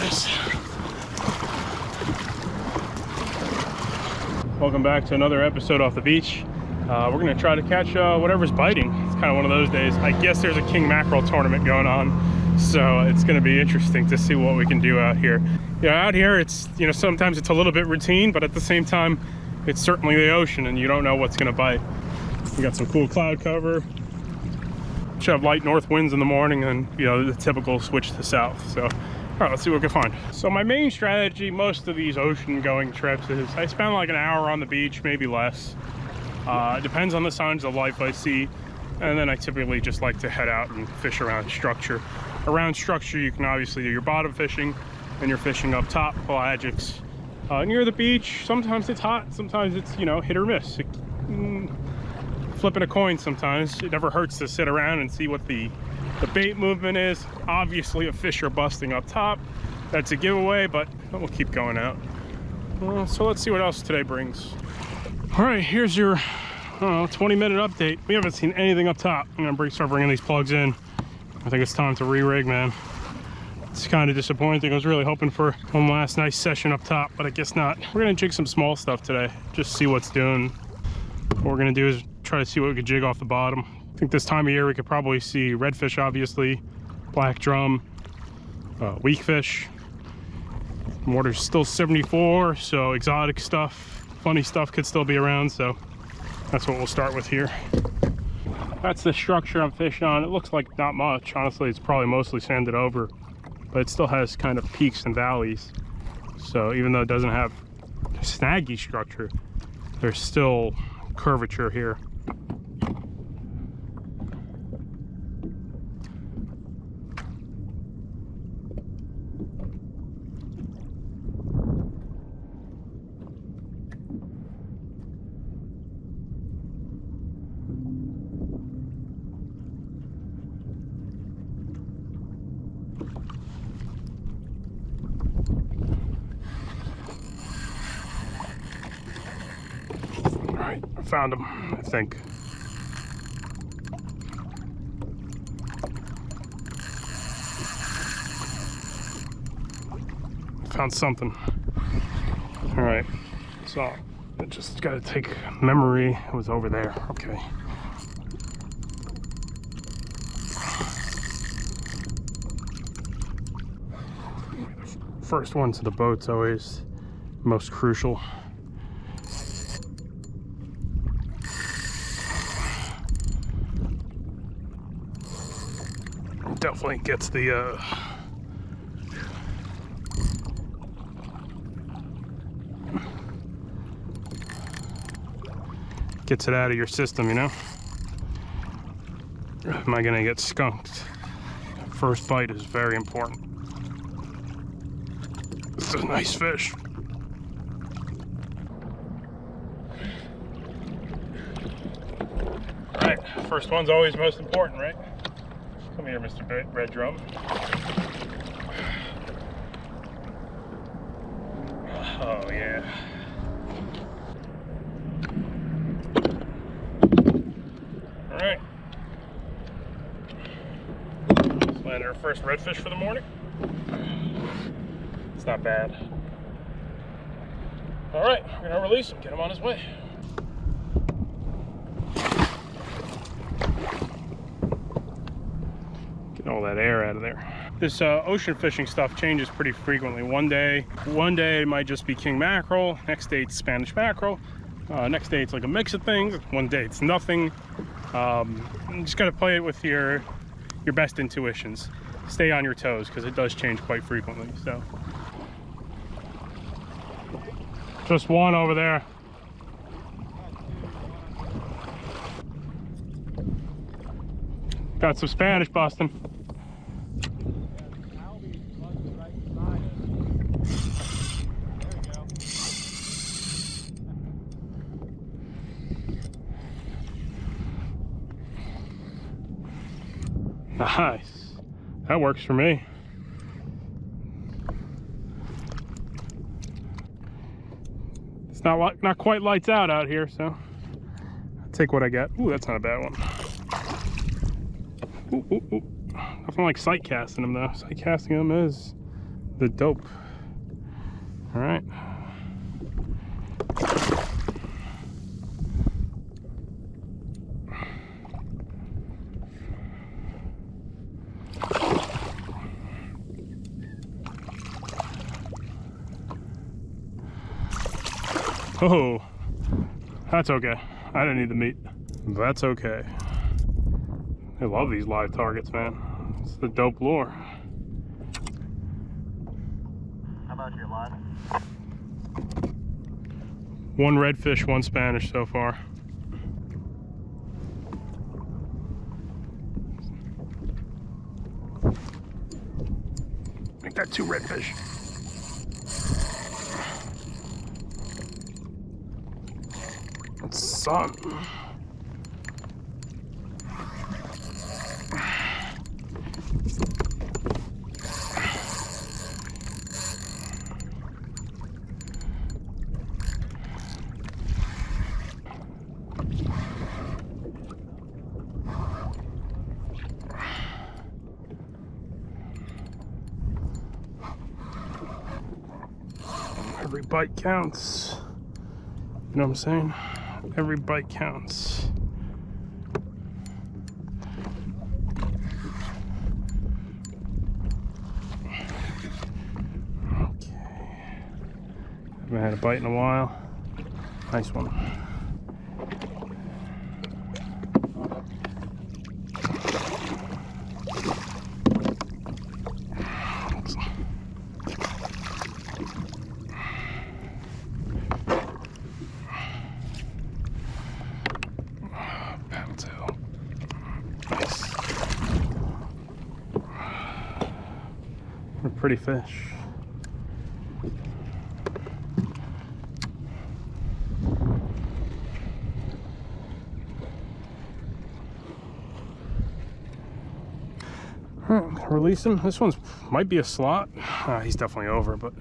this. Welcome back to another episode off the beach. We're gonna try to catch whatever's biting. It's kind of one of those days. I guess there's a king mackerel tournament going on, so it's gonna be interesting to see what we can do out here. Out here it's, sometimes it's a little bit routine, but at the same time, it's certainly the ocean and you don't know what's gonna bite. We got some cool cloud cover. Should have light north winds in the morning and, the typical switch to south. So, all right, let's see what we can find. So my main strategy, most of these ocean going trips, is I spend like an hour on the beach, maybe less. It depends on the signs of life I see. And then I typically just like to head out and fish around structure. Around structure, you can obviously do your bottom fishing and you're fishing up top, pelagics. Near the beach, sometimes it's hot, sometimes it's, hit or miss. Flipping a coin sometimes. It never hurts to sit around and see what the bait movement is. Obviously, if fish are busting up top, that's a giveaway, but we'll keep going out. So let's see what else today brings. All right, here's your 20-minute update. We haven't seen anything up top. I'm gonna start bringing these plugs in. I think it's time to re-rig, man. It's kind of disappointing. I was really hoping for one last nice session up top, but I guess not. We're gonna jig some small stuff today, just see what's doing. What we're gonna do is try to see what we can jig off the bottom. I think this time of year we could probably see redfish, obviously, black drum, weakfish. Water's still 74, so exotic stuff, funny stuff could still be around, so that's what we'll start with here. That's the structure I'm fishing on. It looks like not much. Honestly, it's probably mostly sanded over, but it still has kind of peaks and valleys. So even though it doesn't have snaggy structure, there's still curvature here. I found him, I think. Found something. All right, so I just gotta take memory. It was over there, okay. First one to the boat's always most crucial. Definitely gets the gets it out of your system, Am I gonna get skunked? First bite is very important. This is a nice fish. All right, first one's always most important, right? Come here, Mr. Red Drum. Oh, yeah. All right. Let's land our first redfish for the morning. It's not bad. All right, we're gonna release him, get him on his way. All that air out of there. This ocean fishing stuff changes pretty frequently. One day it might just be king mackerel, next day it's Spanish mackerel, next day it's like a mix of things, one day it's nothing. You just gotta play it with your best intuitions. Stay on your toes because it does change quite frequently. So just one over there. Got some Spanish busting. Nice. That works for me. It's not quite lights out here, so I'll take what I get. Ooh, that's not a bad one. Ooh, ooh, ooh. Nothing like sight casting them though. Sight casting them is the dope. All right. Oh, that's okay. I didn't need the meat. That's okay. I love these live targets, man. It's the dope lure. How about your line? One redfish, one Spanish so far. Make that 2 redfish. Son. Every bite counts. You know what I'm saying? Every bite counts. Okay. Haven't had a bite in a while. Nice one. Pretty fish. Release him. This one's might be a slot. He's definitely over, but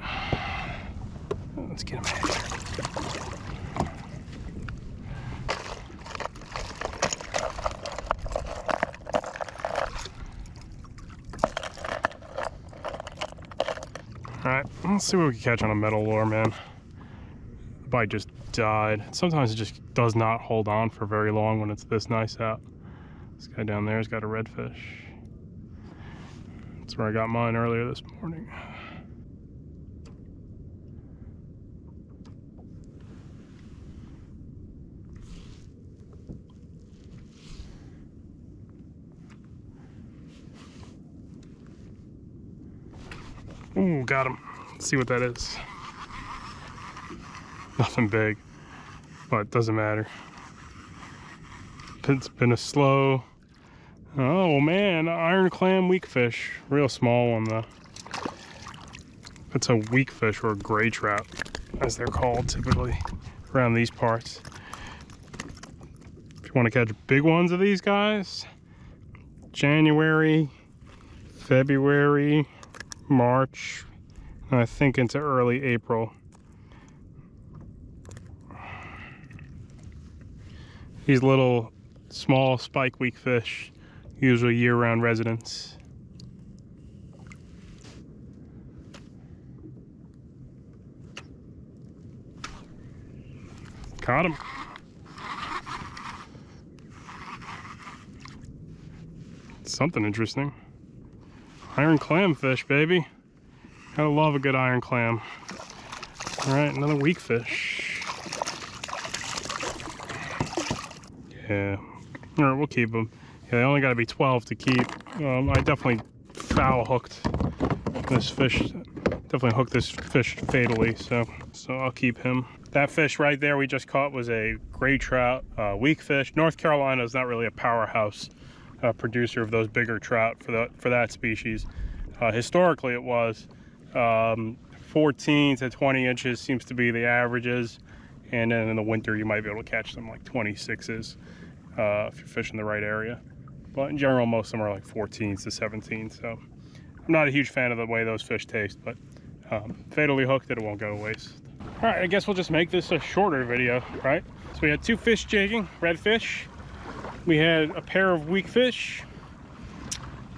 let's get him in. Alright, let's see what we can catch on a metal lure, man. The bite just died. Sometimes it just does not hold on for very long when it's this nice out. This guy down there has got a redfish. That's where I got mine earlier this morning. Ooh, got him. Let's see what that is. Nothing big, but it doesn't matter. It's been a slow. Oh man, iron clam weakfish. Real small one though. It's a weakfish or a gray trout, as they're called typically around these parts. If you want to catch big ones of these guys, January, February, March, and I think into early April. These little small spike weakfish, usually year-round residents. Caught him. Something interesting. Iron clamfish, baby. Gotta love a good iron clam. All right, another weakfish. Yeah, all right, we'll keep them. Yeah, they only gotta be 12 to keep. I definitely foul hooked this fish. Definitely hooked this fish fatally, so I'll keep him. That fish right there we just caught was a gray trout, weakfish. North Carolina is not really a powerhouse producer of those bigger trout for that species. Historically it was 14 to 20 inches seems to be the averages, and then in the winter you might be able to catch them like 26s if you're fishing the right area. But in general most of them are like 14s to 17s, so I'm not a huge fan of the way those fish taste, but fatally hooked it won't go to waste. All right, I guess we'll just make this a shorter video, right? So we had 2 fish jigging, redfish. We had a pair of weakfish,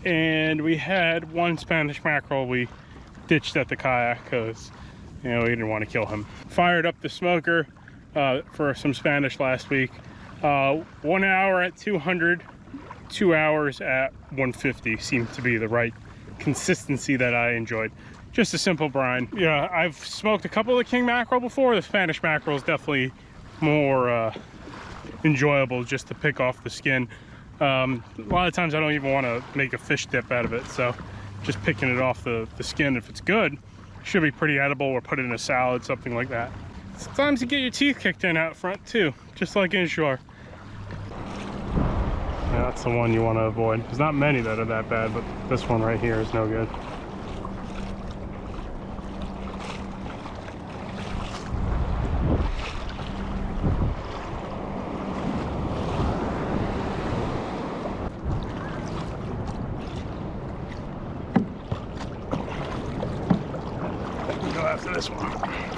and we had 1 Spanish mackerel we ditched at the kayak because, you know, we didn't want to kill him. Fired up the smoker for some Spanish last week. 1 hour at 200, 2 hours at 150 seemed to be the right consistency that I enjoyed. Just a simple brine. Yeah, I've smoked a couple of king mackerel before. The Spanish mackerel is definitely more enjoyable just to pick off the skin. A lot of times I don't even want to make a fish dip out of it, so just picking it off the skin, if it's good, should be pretty edible, or put it in a salad, something like that. Sometimes you get your teeth kicked in out front too, just like inshore. Yeah, that's the one you want to avoid. There's not many that are that bad, but this one right here is no good. Go after this one.